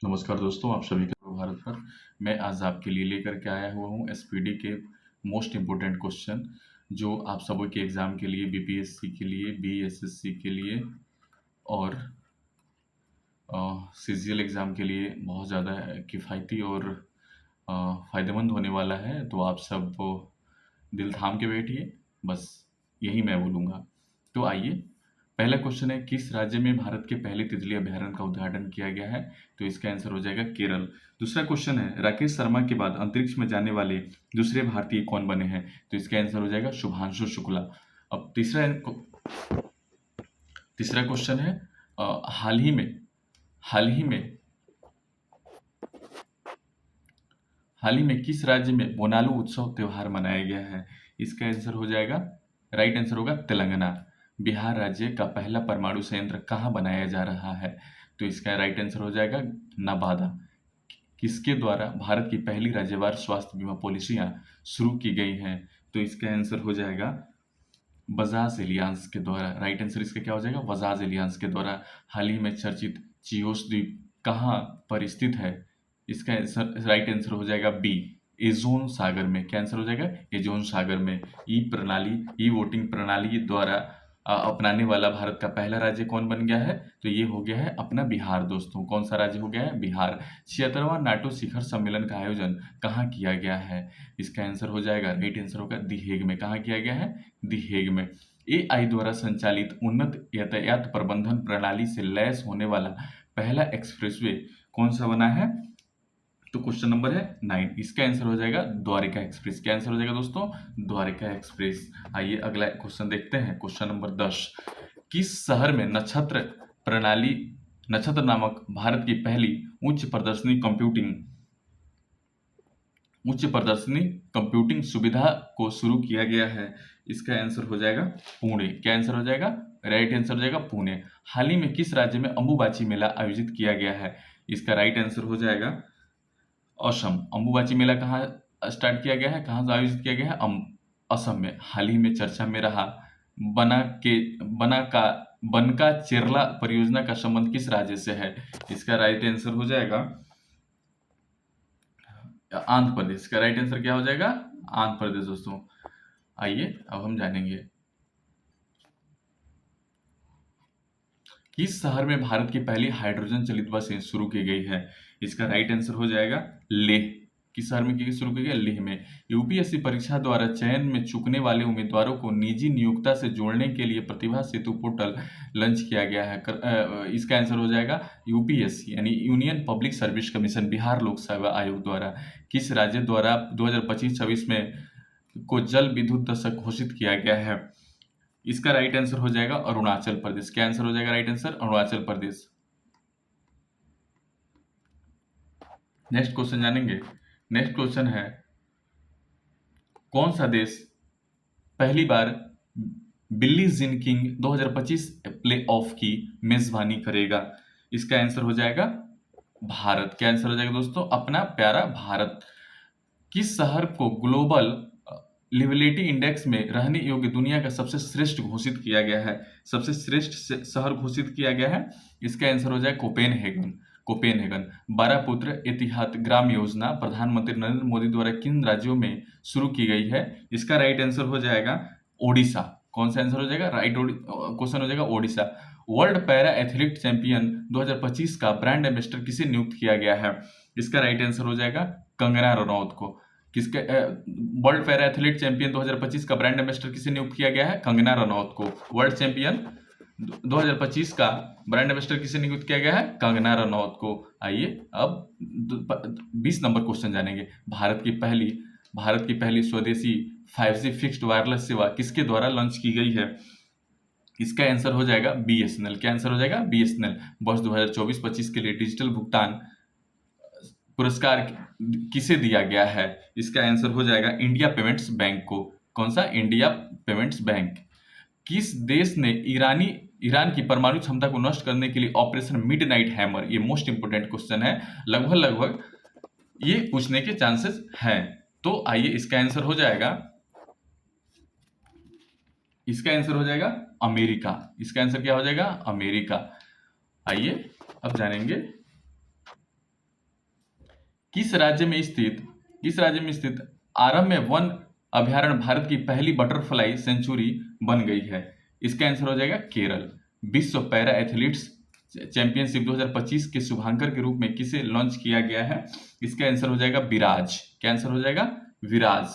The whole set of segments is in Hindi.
नमस्कार दोस्तों, आप सभी का भारत पर। मैं आज आपके लिए लेकर के आया हुआ हूँ एसपीडी के मोस्ट इम्पोर्टेंट क्वेश्चन, जो आप सभी के एग्ज़ाम के लिए, बीपीएससी के लिए, बीएसएससी के लिए और सीजीएल एग्ज़ाम के लिए बहुत ज़्यादा किफ़ायती और फ़ायदेमंद होने वाला है। तो आप सब दिल थाम के बैठिए, बस यही मैं बोलूँगा। तो आइए, पहला क्वेश्चन है, किस राज्य में भारत के पहले तितली अभयारण्य का उद्घाटन किया गया है? तो इसका आंसर हो जाएगा केरल। दूसरा क्वेश्चन है, राकेश शर्मा के बाद अंतरिक्ष में जाने वाले दूसरे भारतीय कौन बने हैं? तो इसका आंसर हो जाएगा शुभांशु शुक्ला। अब तीसरा क्वेश्चन है, हाल ही में किस राज्य में बोनालू उत्सव त्योहार मनाया गया है? इसका आंसर हो जाएगा, राइट आंसर होगा तेलंगाना। बिहार राज्य का पहला परमाणु संयंत्र कहाँ बनाया जा रहा है? तो इसका राइट आंसर हो जाएगा नवादा। किसके द्वारा भारत की पहली राज्यवार स्वास्थ्य बीमा पॉलिसियां शुरू की गई हैं? तो इसका आंसर हो जाएगा बजाज एलियांस के द्वारा। राइट आंसर इसका क्या हो जाएगा? बजाज एलियांस के द्वारा। हाल ही में चर्चित चियोस द्वीप कहाँ पर स्थित है? इसका राइट आंसर हो जाएगा बी, एजोन सागर में। क्या आंसर हो जाएगा? एजोन सागर में। ई वोटिंग प्रणाली द्वारा अपनाने वाला भारत का पहला राज्य कौन बन गया है? तो ये हो गया है अपना बिहार दोस्तों। कौन सा राज्य हो गया है? बिहार। 76वां नाटो शिखर सम्मेलन का आयोजन कहाँ किया गया है? इसका आंसर हो जाएगा, राइट आंसर होगा दी हेग में। कहाँ किया गया है? दी हेग में। एआई द्वारा संचालित उन्नत यातायात प्रबंधन प्रणाली से लैस होने वाला पहला एक्सप्रेसवे कौन सा बना है? तो क्वेश्चन नंबर है 9, इसका आंसर हो जाएगा द्वारिका एक्सप्रेस। क्या आंसर हो जाएगा दोस्तों? द्वारिका एक्सप्रेस। आइए अगला क्वेश्चन देखते हैं, क्वेश्चन नंबर 10। किस शहर में नक्षत्र नामक भारत की पहली उच्च प्रदर्शनी कंप्यूटिंग सुविधा को शुरू किया गया है? इसका आंसर हो जाएगा पुणे। क्या आंसर हो जाएगा? राइट आंसर हो जाएगा पुणे। हाल ही में किस राज्य में अंबुबाची मेला आयोजित किया गया है? इसका राइट आंसर हो जाएगा असम। अंबुबाची मेला कहाँ स्टार्ट किया गया है, कहाँ से आयोजित किया गया है? असम में। हाल ही में चर्चा में रहा बनका चेरला परियोजना का संबंध किस राज्य से है? इसका राइट आंसर हो जाएगा आंध्र प्रदेश। का राइट आंसर क्या हो जाएगा? आंध्र प्रदेश दोस्तों। आइए अब हम जानेंगे, किस शहर में भारत की पहली हाइड्रोजन चलित बसें शुरू की गई है? इसका राइट आंसर हो जाएगा लेह। किस शहर में शुरू की गई? लेह में। यूपीएससी परीक्षा द्वारा चयन में चूकने वाले उम्मीदवारों को निजी नियोक्ता से जोड़ने के लिए प्रतिभा सेतु पोर्टल लॉन्च किया गया है। इसका आंसर हो जाएगा यूपीएससी यानी union public service commission, Bihar लोक सेवा आयोग द्वारा। किस राज्य द्वारा 2025-26 में को जल विद्युत दशक घोषित किया गया है? इसका राइट आंसर हो जाएगा अरुणाचल प्रदेश। क्या आंसर हो जाएगा? Right answer Arunachal Pradesh. Next question जानेंगे। नेक्स्ट क्वेश्चन है, कौन सा देश पहली बार Billie Jean King 2025 playoff की मेजबानी करेगा? इसका आंसर हो जाएगा भारत। क्या आंसर हो जाएगा दोस्तों? अपना प्यारा भारत। किस शहर को ग्लोबल लिविलिटी इंडेक्स में रहने योग्य दुनिया का सबसे श्रेष्ठ घोषित किया गया है? सबसे श्रेष्ठ शहर घोषित किया गया है, इसका आंसर हो जाए कोपेनहेगन। 12 पुत्र एतिहाद ग्राम योजना प्रधानमंत्री नरेंद्र मोदी द्वारा किन राज्यों में शुरू की गई है? इसका राइट आंसर हो जाएगा ओडिशा। कौन सा आंसर हो जाएगा? राइट क्वेश्चन हो जाएगा Odisha. World para athlete champion 2025 का ब्रांड एम्बेसडर किसे नियुक्त किया गया है? इसका राइट आंसर हो जाएगा कंगना रनौत को। किसके वर्ल्ड पैरा एथलीट चैंपियन 2025 का ब्रांड एम्बेसडर किसे नियुक्त किया गया है? कंगना रनौत को। वर्ल्ड चैंपियन 2025 का ब्रांड एम्बेसडर किसे नियुक्त किया गया है? कंगना रनौत को। आइए अब 20 नंबर क्वेश्चन जानेंगे। भारत की पहली स्वदेशी 5G फिक्स्ड वायरलेस सेवा किसके द्वारा लॉन्च की गई है? इसका आंसर हो जाएगा बीएसएनएल। क्या आंसर हो जाएगा? बीएसएनएल। वर्ष 2024-25 के लिए डिजिटल भुगतान पुरस्कार किसे दिया गया है? इसका आंसर हो जाएगा इंडिया पेमेंट्स बैंक को। कौन सा? India payments bank. किस देश ने ईरान की परमाणु क्षमता को नष्ट करने के लिए ऑपरेशन मिडनाइट हैमर, ये मोस्ट इंपोर्टेंट क्वेश्चन है, लगभग ये पूछने के चांसेस हैं। तो आइए इसका आंसर हो जाएगा अमेरिका। इसका आंसर क्या हो जाएगा? अमेरिका। आइए अब जानेंगे किस राज्य में स्थित आरम्य वन अभयारण्य भारत की पहली बटरफ्लाई सेंचुरी बन गई है? इसका आंसर हो जाएगा केरल। विश्व पैरा एथलीट्स चैंपियनशिप 2025 के शुभांकर के रूप में किसे लॉन्च किया गया है? इसका आंसर हो जाएगा विराज। क्या आंसर हो जाएगा? विराज।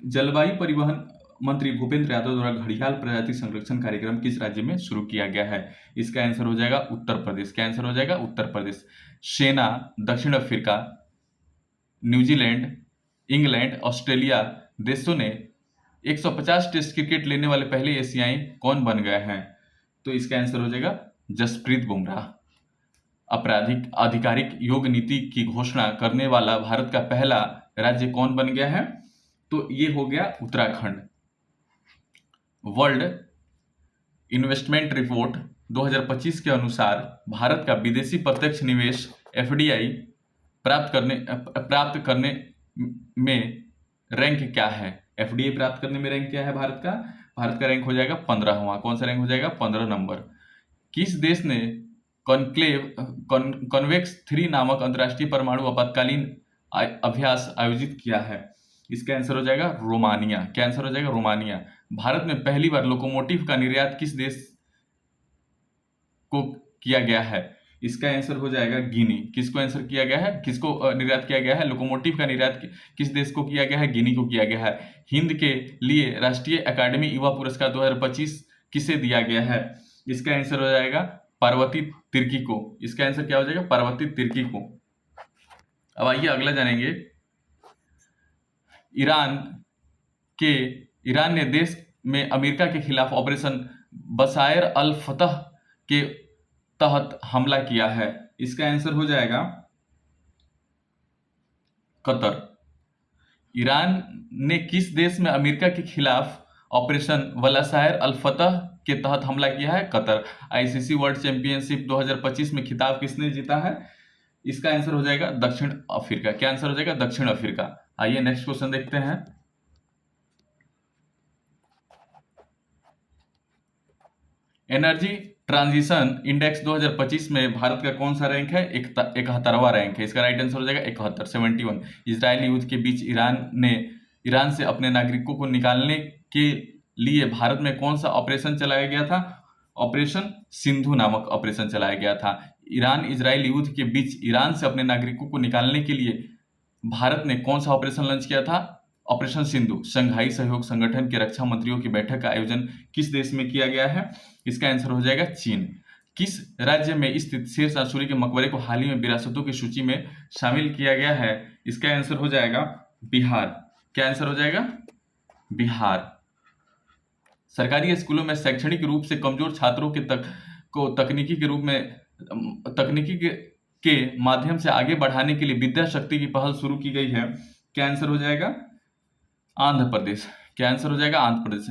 जलवायु परिवहन मंत्री भूपेंद्र यादव द्वारा घड़ियाल प्रजाति संरक्षण कार्यक्रम किस राज्य में शुरू किया गया है? इसका आंसर हो जाएगा उत्तर प्रदेश। क्या आंसर हो जाएगा? उत्तर प्रदेश। सेना दक्षिण अफ्रीका, न्यूजीलैंड, इंग्लैंड, ऑस्ट्रेलिया देशों ने 150 टेस्ट क्रिकेट लेने वाले पहले एशियाई कौन बन गए हैं? तो इसका आंसर हो जाएगा जसप्रीत बुमराह। आपराधिक आधिकारिक योग नीति की घोषणा करने वाला भारत का पहला राज्य कौन बन गया है? तो ये हो गया उत्तराखंड। वर्ल्ड इन्वेस्टमेंट रिपोर्ट 2025 के अनुसार भारत का विदेशी प्रत्यक्ष निवेश एफडीआई प्राप्त करने में रैंक क्या है? एफडीआई प्राप्त करने में रैंक क्या है भारत का? भारत का रैंक हो जाएगा 15वां। कौन सा रैंक हो जाएगा? 15 नंबर। किस देश ने कॉन्वेक्स 3 नामक अंतर्राष्ट्रीय परमाणु आपातकालीन अभ्यास आयोजित किया है? इसका आंसर हो जाएगा रोमानिया। क्या आंसर हो जाएगा? रोमानिया। भारत में पहली बार लोकोमोटिव का निर्यात किस देश को किया गया है? इसका आंसर हो जाएगा गिनी। किसको आंसर किया गया है? किसको निर्यात किया गया है? लोकोमोटिव का निर्यात किस देश को किया गया है? गिनी को किया गया है। हिंद के लिए राष्ट्रीय अकादमी युवा पुरस्कार 2025 किसे दिया गया है? इसका आंसर हो जाएगा पार्वती तिर्की को। इसका आंसर क्या हो जाएगा? पार्वती तिर्की को। अब आइए अगला जानेंगे। ईरान ने देश में अमेरिका के खिलाफ ऑपरेशन बसायर अल फतह के तहत हमला किया है। इसका आंसर हो जाएगा कतर। ईरान ने किस देश में अमेरिका के खिलाफ ऑपरेशन बसायर अल फतह के तहत हमला किया है? कतर। आईसीसी वर्ल्ड चैंपियनशिप 2025 में खिताब किसने जीता है? इसका आंसर हो जाएगा दक्षिण अफ्रीका। क्या आंसर हो जाएगा? दक्षिण अफ्रीका। आइए नेक्स्ट क्वेश्चन देखते हैं। एनर्जी ट्रांजिशन इंडेक्स 2025 में भारत का कौन सा रैंक है? 71वां रैंक है। इसका राइट आंसर हो जाएगा 71। इजरायली युद्ध के बीच ईरान से अपने नागरिकों को निकालने के लिए भारत में कौन सा ऑपरेशन चलाया गया था? ऑपरेशन सिंधु नामक ऑपरेशन चलाया गया था। ईरान इजरायल युद्ध के बीच ईरान से अपने नागरिकों को निकालने के लिए भारत ने कौन सा ऑपरेशन लॉन्च किया था? ऑपरेशन सिंधु। शंघाई सहयोग संगठन के रक्षा मंत्रियों की बैठक का आयोजन किस देश में किया गया है? इसका आंसर हो जाएगा चीन। किस राज्य में स्थित शेरशाह सूरी के मकबरे को हाल ही में विरासतों की सूची में शामिल किया गया है? इसका आंसर हो जाएगा बिहार। क्या आंसर हो जाएगा? बिहार। सरकारी स्कूलों में शैक्षणिक रूप से कमजोर छात्रों को तकनीकी के माध्यम से आगे बढ़ाने के लिए विद्या शक्ति की पहल शुरू की गई है। क्या आंसर हो जाएगा? आंध्र प्रदेश। क्या आंसर हो जाएगा? आंध्र प्रदेश।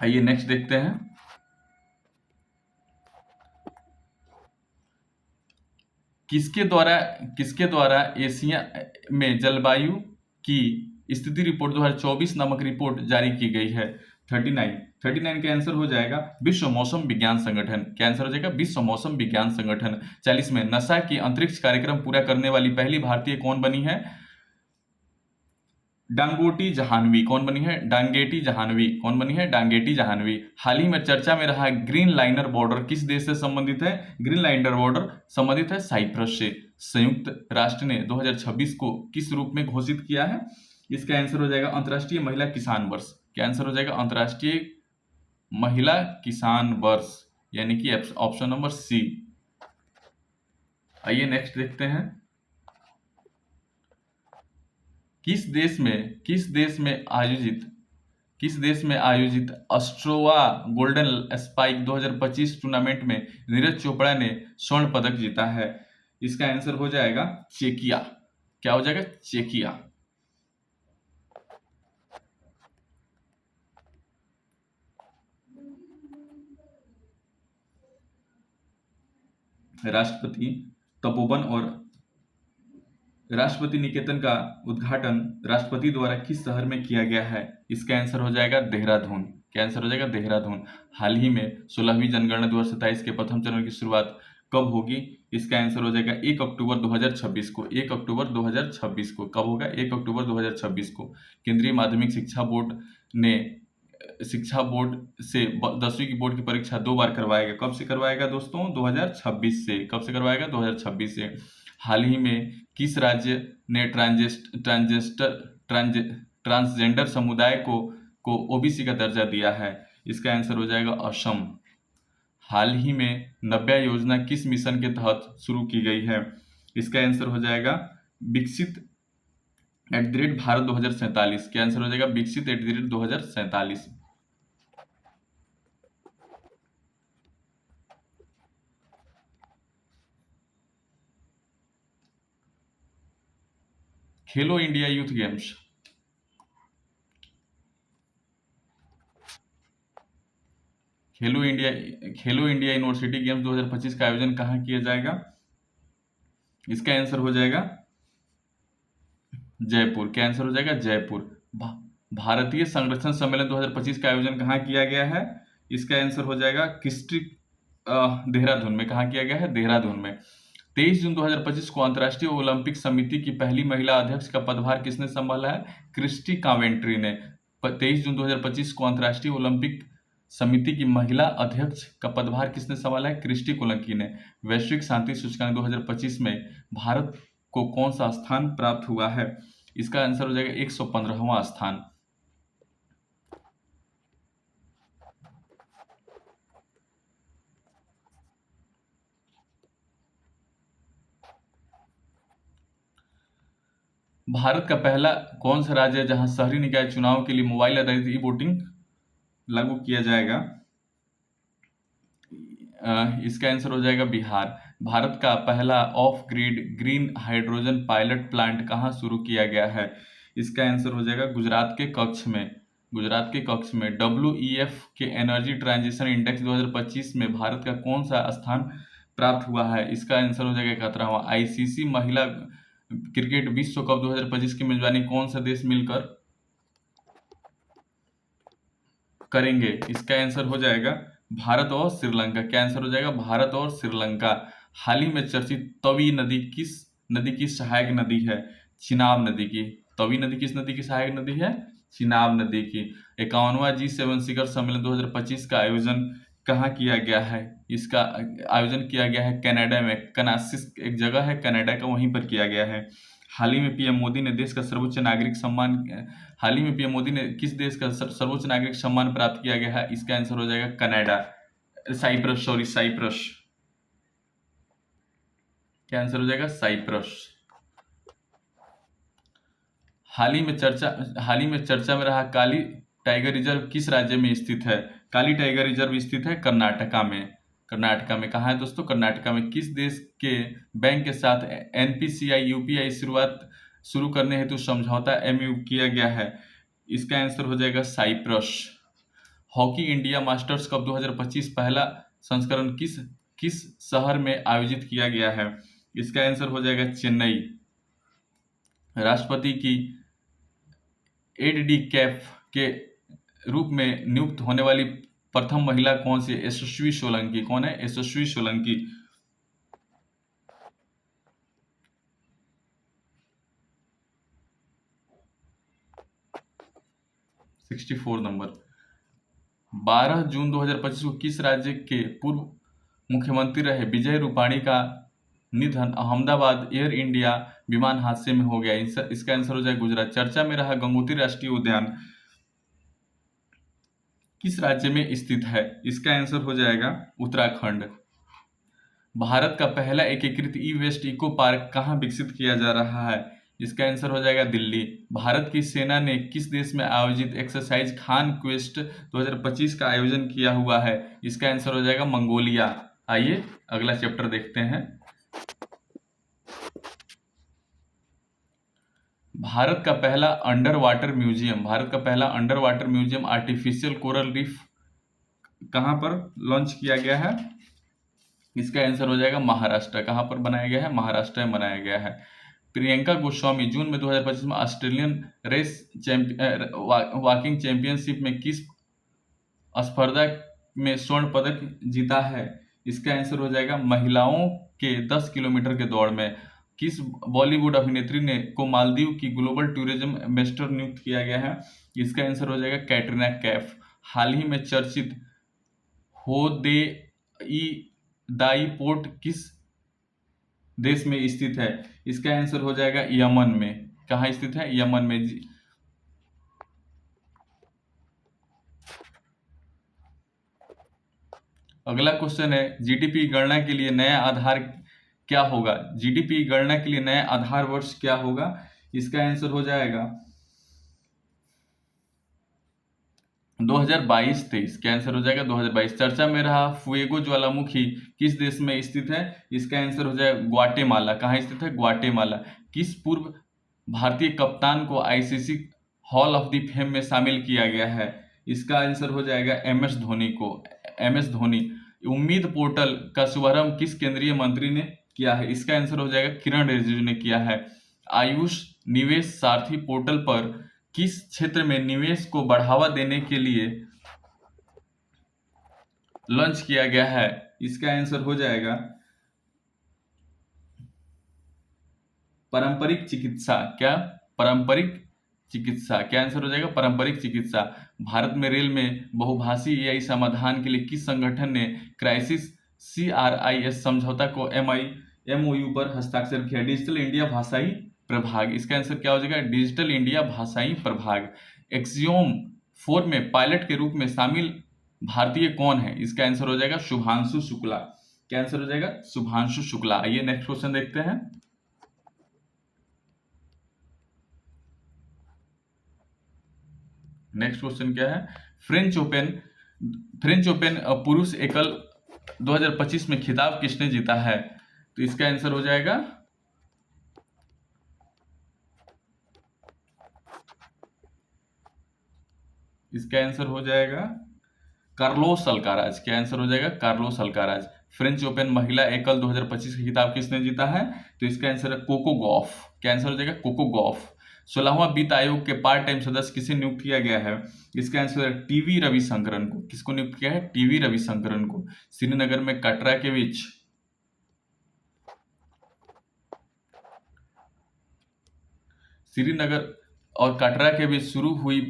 आइए नेक्स्ट देखते हैं। किसके द्वारा एशिया में जलवायु की स्थिति रिपोर्ट 2024 नामक रिपोर्ट जारी की गई है? 39 का आंसर हो जाएगा विश्व मौसम विज्ञान संगठन। क्या आंसर हो जाएगा? विश्व मौसम विज्ञान संगठन। 40 में नासा की अंतरिक्ष कार्यक्रम पूरा करने वाली पहली भारतीय कौन बनी है? डांगोटी जहानवी। कौन बनी है? डांगेटी जहानवी। कौन बनी है? डांगेटी जहानवी। हाल ही में चर्चा में रहा ग्रीन लाइनर बॉर्डर किस देश से संबंधित है? ग्रीन लाइनर बॉर्डर संबंधित है साइप्रस से। संयुक्त राष्ट्र ने 2026 को किस रूप में घोषित किया है? इसका आंसर हो जाएगा अंतर्राष्ट्रीय महिला किसान वर्ष। क्या आंसर हो जाएगा? अंतर्राष्ट्रीय महिला किसान वर्ष, यानी कि ऑप्शन नंबर सी। आइए नेक्स्ट देखते हैं। किस देश में आयोजित अस्ट्रोवा गोल्डन स्पाइक 2025 टूर्नामेंट में नीरज चोपड़ा ने स्वर्ण पदक जीता है? इसका आंसर हो जाएगा चेकिया। क्या हो जाएगा? चेकिया। राष्ट्रपति तपोवन और राष्ट्रपति निकेतन का उद्घाटन राष्ट्रपति द्वारा किस शहर में किया गया है? इसका आंसर हो जाएगा देहरादून। क्या आंसर हो जाएगा? देहरादून। हाल ही में 16वीं जनगणना 2027 के प्रथम चरण की शुरुआत कब होगी? इसका आंसर हो जाएगा 1 अक्टूबर 2026 को। 1 अक्टूबर 2026 को कब होगा? 1 अक्टूबर 2026 को। केंद्रीय माध्यमिक शिक्षा बोर्ड ने शिक्षा बोर्ड से 10वीं की बोर्ड की परीक्षा 2 बार करवाएगा। कब से करवाएगा दोस्तों? 2026 से। कब से करवाएगा? 2026 से। हाल ही में किस राज्य ने ट्रांसजेंडर समुदाय को ओबीसी का दर्जा दिया है? इसका आंसर हो जाएगा असम। हाल ही में नव्या योजना किस मिशन के तहत शुरू की गई है? इसका आंसर हो जाएगा विकसित @भारत 2047। क्या आंसर हो जाएगा? विकसित @2047। खेलो इंडिया यूथ गेम्स खेलो इंडिया यूनिवर्सिटी गेम्स 2025 का आयोजन कहाँ किया जाएगा? इसका आंसर हो जाएगा जयपुर। क्या आंसर हो जाएगा? जयपुर। भारतीय संरक्षण सम्मेलन 2025 का आयोजन कहाँ किया गया है? इसका आंसर हो जाएगा क्रिस्टी देहरादून में। कहाँ किया गया है? देहरादून में। 23 जून 2025 को अंतर्राष्ट्रीय ओलंपिक समिति की पहली महिला अध्यक्ष का पदभार किसने संभाला है? क्रिस्टी कावेंट्री ने। 23 जून 2025 को अंतर्राष्ट्रीय ओलंपिक समिति की महिला अध्यक्ष का पदभार किसने संभाला है? क्रिस्टी कोलंकी ने। वैश्विक शांति सूचकांक 2025 में भारत को कौन सा स्थान प्राप्त हुआ है? इसका आंसर हो जाएगा 115वां स्थान। भारत का पहला कौन सा राज्य है जहां शहरी निकाय चुनाव के लिए मोबाइल आधारित ई वोटिंग लागू किया जाएगा? इसका आंसर हो जाएगा बिहार। भारत का पहला of grid green hydrogen pilot plant कहाँ शुरू किया गया है? इसका आंसर हो जाएगा गुजरात के कच्छ में। गुजरात के कच्छ में। WEF के एनर्जी ट्रांजिशन इंडेक्स 2025 में भारत का कौन सा स्थान प्राप्त हुआ है? इसका आंसर हो जाएगा 17वां। ICC महिला क्रिकेट विश्व कप 2025 की मेजबानी कौन सा देश मिलकर करेंगे? इसका आंसर हो जाएगा भारत और श्रीलंका। क्या आंसर हो जाएगा? भारत और श्रीलंका। हाल ही में चर्चित तवी नदी किस नदी की सहायक नदी है? चिनाब नदी की। तवी नदी किस नदी की सहायक नदी है? चिनाब नदी की। 51वां G7 शिखर सम्मेलन 2025 का आयोजन कहाँ किया गया है? इसका आयोजन किया गया है कनाडा में। कनासिस एक जगह है कनाडा का, वहीं पर किया गया है। हाल ही में पीएम मोदी ने देश का सर्वोच्च नागरिक सम्मान हाल ही में पीएम मोदी ने किस देश का सर्वोच्च नागरिक सम्मान प्राप्त किया गया है? इसका आंसर हो जाएगा कनाडा। साइप्रस। क्या आंसर हो जाएगा? साइप्रस। हाल ही में चर्चा में रहा काली टाइगर रिजर्व किस राज्य में स्थित है? काली टाइगर रिजर्व स्थित है कर्नाटका में। कर्नाटका में कहाँ है दोस्तों? कर्नाटका में। किस देश के बैंक के साथ NPCI UPI शुरू करने हेतु समझौता MOU किया गया है? इसका आंसर हो जाएगा Cyprus. Hockey India masters cup 2025 पहला संस्करण किस शहर में आयोजित किया गया है? इसका आंसर हो जाएगा चेन्नई। राष्ट्रपति की एडीकैफ के रूप में नियुक्त होने वाली प्रथम महिला कौन सी? यशस्वी सोलंकी। कौन है? यशस्वी सोलंकी। नंबर 12 जून 2025 को किस राज्य के पूर्व मुख्यमंत्री रहे विजय रूपाणी का निधन अहमदाबाद एयर इंडिया विमान हादसे में हो गया? इसका आंसर हो जाएगा गुजरात। चर्चा में रहा गंगोत्री राष्ट्रीय उद्यान किस राज्य में स्थित है? इसका आंसर हो जाएगा उत्तराखंड। भारत का पहला एकीकृत ई वेस्ट इको पार्क कहाँ विकसित किया जा रहा है? इसका आंसर हो जाएगा दिल्ली। भारत की सेना ने किस देश में आयोजित एक्सरसाइज खान क्वेस्ट 2025 का आयोजन किया हुआ है? इसका आंसर हो जाएगा मंगोलिया। आइए अगला चैप्टर देखते हैं। भारत का पहला under water museum artificial coral reef कहाँ पर लॉन्च किया गया है? इसका आंसर हो जाएगा महाराष्ट्र। कहाँ पर बनाया गया है? महाराष्ट्र में बनाया गया है। प्रियंका गोस्वामी जून में 2025 में ऑस्ट्रेलियन रेस वॉकिंग चैंपियनशिप में किस स्पर्धा में स्वर्ण पदक जीता है? इसका आंसर हो जाएगा महिलाओं के 10 किलोमीटर के दौड़ में। किस बॉलीवुड अभिनेत्री ने को मालदीव की ग्लोबल टूरिज्म एम्बेसडर नियुक्त किया गया है? इसका आंसर हो जाएगा कैटरीना कैफ। हाल ही में चर्चित होदेई पोर्ट किस देश में स्थित है? इसका आंसर हो जाएगा यमन में। कहाँ स्थित है? यमन में। अगला क्वेश्चन है, जीडीपी गणना के लिए नया आधार क्या होगा? जीडीपी गणना के लिए नया आधार वर्ष क्या होगा? इसका आंसर हो जाएगा 2022-23। क्या आंसर हो जाएगा 2022। चर्चा में रहा फुएगो ज्वालामुखी किस देश में स्थित है? इसका आंसर हो जाएगा ग्वाटेमाला। कहाँ स्थित है? ग्वाटेमाला। किस पूर्व भारतीय कप्तान को ICC hall of the fame में शामिल किया गया है? इसका आंसर हो जाएगा एमएस धोनी को। एमएस धोनी। उम्मीद पोर्टल का शुभारंभ किस केंद्रीय मंत्री ने किया है? इसका आंसर हो जाएगा किरण रिजिजू ने किया है। आयुष निवेश सारथी पोर्टल पर किस क्षेत्र में निवेश को बढ़ावा देने के लिए लॉन्च किया गया है? इसका आंसर हो जाएगा पारंपरिक चिकित्सा। क्या? पारंपरिक चिकित्सा। क्या आंसर हो जाएगा? पारंपरिक चिकित्सा। भारत में रेल में बहुभाषी एआई समाधान के लिए किस संगठन ने क्राइसिस CRIS समझौता को MOU पर हस्ताक्षर किया? डिजिटल इंडिया भाषाई प्रभाग। इसका आंसर क्या हो जाएगा? डिजिटल इंडिया भाषाई प्रभाग। एक्सियोम 4 में पायलट के रूप में शामिल भारतीय कौन है? इसका आंसर हो जाएगा शुभांशु शुक्ला। क्या आंसर हो जाएगा? शुभांशु शुक्ला। आइए नेक्स्ट क्वेश्चन देखते हैं। नेक्स्ट क्वेश्चन क्या है? फ्रेंच ओपन पुरुष एकल 2025 में खिताब किसने जीता है? तो इसका आंसर हो जाएगा कार्लोस अल्काराज। क्या आंसर हो जाएगा? Carlos Alcaraz. फ्रेंच ओपन महिला एकल 2025 का खिताब किसने जीता है? तो इसका आंसर है कोको गॉफ। क्या आंसर हो जाएगा? Coco Gauff. 16वां वित्त आयोग के पार्ट टाइम सदस्य किसे नियुक्त किया गया है? इसका आंसर है टीवी रविशंकरन को। किसको नियुक्त किया है? टीवी रविशंकरन को। श्रीनगर में कटरा के बीच श्रीनगर और कटरा के बीच शुरू हुई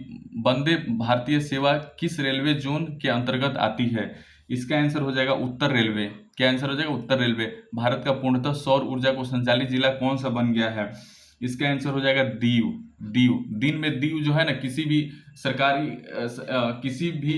वंदे भारतीय सेवा किस रेलवे जोन के अंतर्गत आती है? इसका आंसर हो जाएगा उत्तर रेलवे। क्या आंसर हो जाएगा? उत्तर रेलवे। भारत का पूर्णतः सौर ऊर्जा को संचालित जिला कौन सा बन गया है? इसका आंसर हो जाएगा दीव। दिन में दीव जो है ना, किसी भी सरकारी किसी भी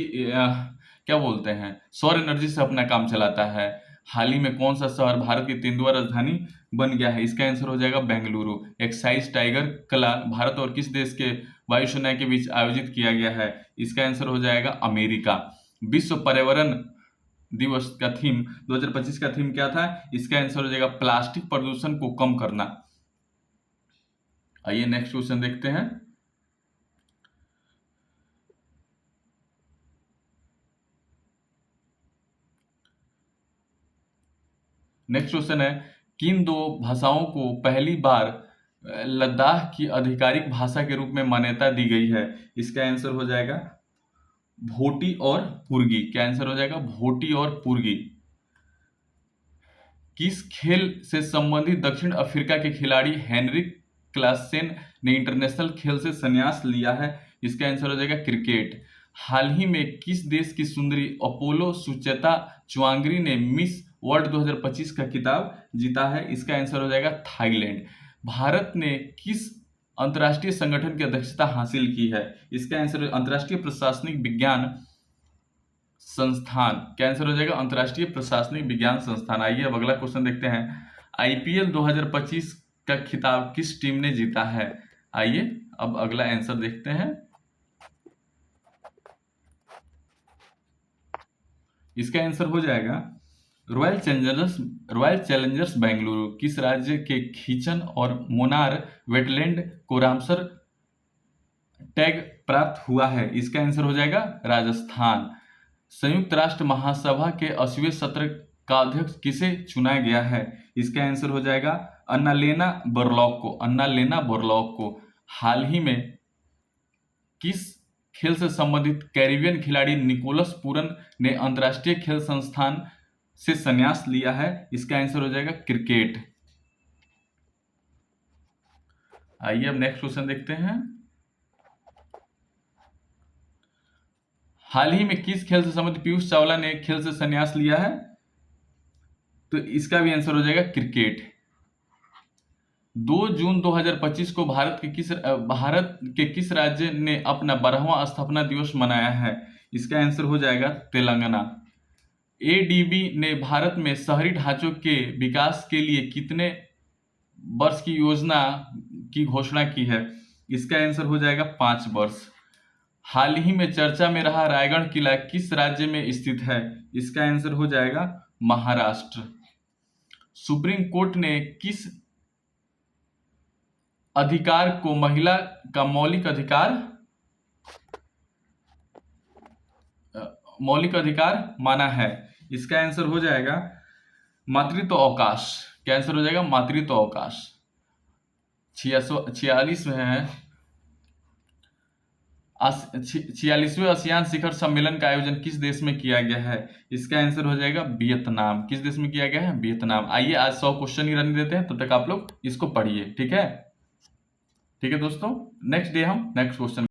क्या बोलते हैं, सौर एनर्जी से अपना काम चलाता है। हाल ही में कौन सा शहर भारत की तेंदुआ राजधानी बन गया है? इसका आंसर हो जाएगा बेंगलुरु। एक्साइज टाइगर कला भारत और किस देश के वायुसेना के बीच आयोजित किया गया है? इसका आंसर हो जाएगा अमेरिका। विश्व पर्यावरण दिवस का थीम 2025 का थीम क्या था? इसका आंसर हो जाएगा प्लास्टिक प्रदूषण को कम करना। आइए नेक्स्ट क्वेश्चन देखते हैं। नेक्स्ट क्वेश्चन है, किन दो भाषाओं को पहली बार लद्दाख की आधिकारिक भाषा के रूप में मान्यता दी गई है? इसका आंसर हो जाएगा भोटी और पुर्गी। क्या आंसर हो जाएगा? भोटी और पुर्गी। किस खेल से संबंधित दक्षिण अफ्रीका के खिलाड़ी हेनरिक क्लासेन ने इंटरनेशनल खेल से संन्यास लिया है? इसका आंसर हो जाएगा क्रिकेट। हाल ही में किस देश की सुंदरी अपोलो सुचेता चुआंगी ने मिस वर्ल्ड 2025 का खिताब जीता है? इसका आंसर हो जाएगा थाईलैंड। भारत ने किस अंतर्राष्ट्रीय संगठन की अध्यक्षता हासिल की है? इसका आंसर अंतर्राष्ट्रीय प्रशासनिक विज्ञान संस्थान। क्या आंसर हो जाएगा? अंतर्राष्ट्रीय प्रशासनिक विज्ञान संस्थान। आइए अब अगला क्वेश्चन देखते हैं। IPL 2025 का खिताब किस टीम ने जीता है? आइए अब अगला आंसर देखते हैं। इसका आंसर हो जाएगा रॉयल चैलेंजर्स बेंगलुरु। किस राज्य के खींचन और मोनार वेटलैंड को रामसर टैग प्राप्त हुआ है? इसका आंसर हो जाएगा राजस्थान। संयुक्त राष्ट्र महासभा के 80वें सत्र का अध्यक्ष किसे चुना गया है? इसका आंसर हो जाएगा अन्नालेना बोरलॉग को हाल ही में किस खेल से संबंधित कैरिबियन खिलाड़ी निकोलस पूरन ने अंतर्राष्ट्रीय खेल संस्थान से संन्यास लिया है? इसका आंसर हो जाएगा क्रिकेट। आइए अब नेक्स्ट क्वेश्चन देखते हैं। हाल ही में किस खेल से संबंधित पीयूष चावला ने खेल से संन्यास लिया है? तो इसका भी आंसर हो जाएगा क्रिकेट। 2 जून 2025 को भारत के किस राज्य ने अपना 12वां स्थापना दिवस मनाया है? इसका आंसर हो जाएगा तेलंगाना। एडीबी ने भारत में शहरी ढांचों के विकास के लिए कितने वर्ष की योजना की घोषणा की है? इसका आंसर हो जाएगा 5 वर्ष। हाल ही में चर्चा में रहा रायगढ़ किला किस राज्य में स्थित है? इसका आंसर हो जाएगा महाराष्ट्र। सुप्रीम कोर्ट ने किस अधिकार को महिला का मौलिक अधिकार माना है? इसका आंसर हो जाएगा मातृत्व अवकाश। क्या आंसर हो जाएगा? मातृत्व अवकाश। 46वें आसियान शिखर सम्मेलन का आयोजन किस देश में किया गया है? इसका आंसर हो जाएगा वियतनाम। किस देश में किया गया है? वियतनाम। आइए आज 100 क्वेश्चन ही रहने देते हैं, तब तक आप लोग इसको पढ़िए। ठीक है दोस्तों, नेक्स्ट डे हम नेक्स्ट क्वेश्चन